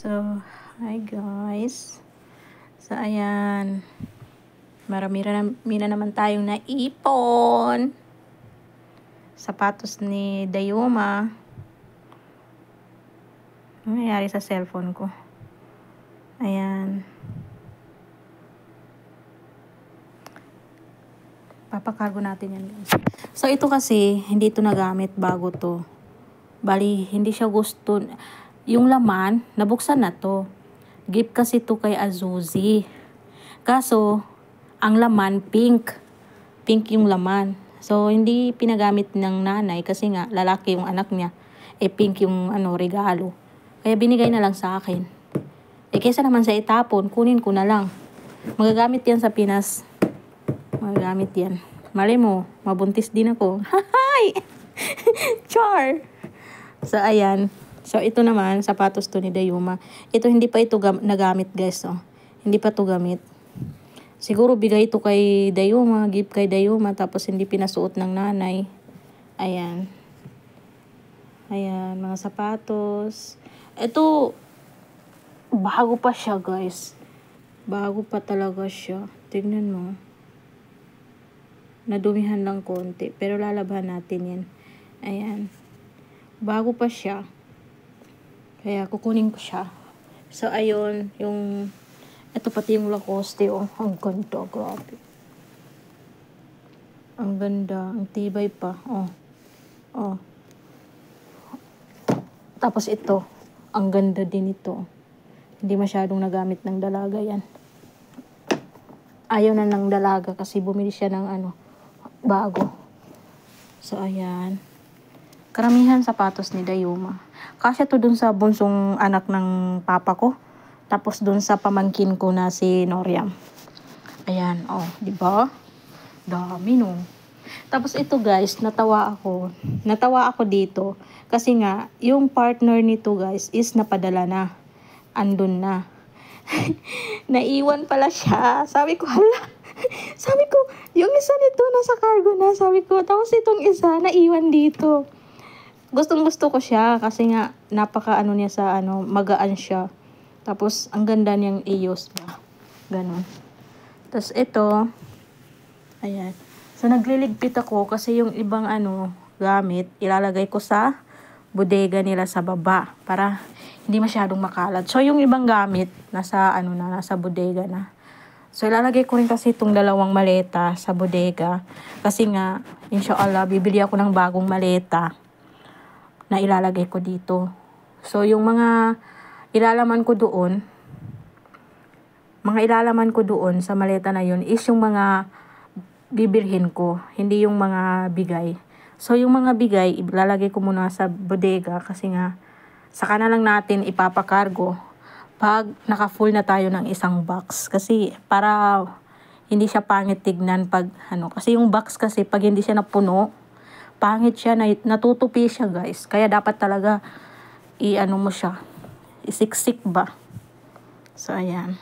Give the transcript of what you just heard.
So, hi guys. So, ayan. Marami na naman tayong naipon. Sapatos ni Dayuma. Ano nangyari sa cellphone ko? Ayan. Papakargo natin yan guys. So, ito kasi, hindi ito nagamit bago to. Bali, hindi siya gusto. Yung laman, nabuksan na to. Gift kasi to kay Azuzi. Kaso, ang laman, pink. Pink yung laman. So, hindi pinagamit ng nanay kasi nga, lalaki yung anak niya. Pink yung regalo. Kaya binigay na lang sa akin. Kaysa naman sa itapon, kunin ko na lang. Magagamit yan sa Pinas. Magagamit yan. Mali mo, mabuntis din ako. Hi! Char! So, ayan. So, ito naman, sapatos to ni Dayuma. Ito, hindi pa ito nagamit, guys. Oh. Hindi pa to gamit. Siguro, bigay ito kay Dayuma, gift kay Dayuma, tapos hindi pinasuot ng nanay. Ayan. Ayan, mga sapatos. Ito, bago pa siya, guys. Bago pa talaga siya. Tignan mo. Nadumihan lang konti, pero lalabhan natin yan. Ayan. Bago pa siya. Kaya kukunin ko siya. So, ayun, yung, ito pati yung Lacoste, oh. Ang ganda, grabe. Ang ganda, ang tibay pa, oh. Oh. Tapos ito, ang ganda din ito. Hindi masyadong nagamit ng dalaga yan. Ayaw na ng dalaga kasi bumili siya ng bago. So, ayan. Karamihan sapatos ni Dayuma. Kasya to dun sa bunsong anak ng papa ko. Tapos dun sa pamangkin ko na si Noriam. Ayan, oh, di ba? Dami no. Tapos ito guys, natawa ako. Natawa ako dito kasi nga yung partner nito guys is napadala na. Andun na. Naiwan pala siya. Sabi ko, hala. Sabi ko, yung isa nito nasa cargo na. Sabi ko, tapos itong isa naiwan dito. Gustong gusto ko siya kasi nga napaka niya sa magaan siya. Tapos ang ganda niyang i-use ba. Ganon. Tapos ito, ayan. So nagliligpit ako kasi yung ibang gamit ilalagay ko sa bodega nila sa baba para hindi masyadong makalat. So yung ibang gamit nasa nasa bodega na. So ilalagay ko rin kasi itong dalawang maleta sa bodega kasi nga inshallah bibili ako ng bagong maleta na ilalagay ko dito. So, yung mga ilalaman ko doon sa maleta na yun is yung mga bibilhin ko, hindi yung mga bigay. So, yung mga bigay, ilalagay ko muna sa bodega kasi nga, saka na lang natin ipapakargo pag naka-full na tayo ng isang box. Kasi, para hindi siya pangit tignan pag kasi yung box kasi, pag hindi siya napuno, pangit siya, natutupi siya guys. Kaya dapat talaga mo siya. Isiksik ba? So, ayan.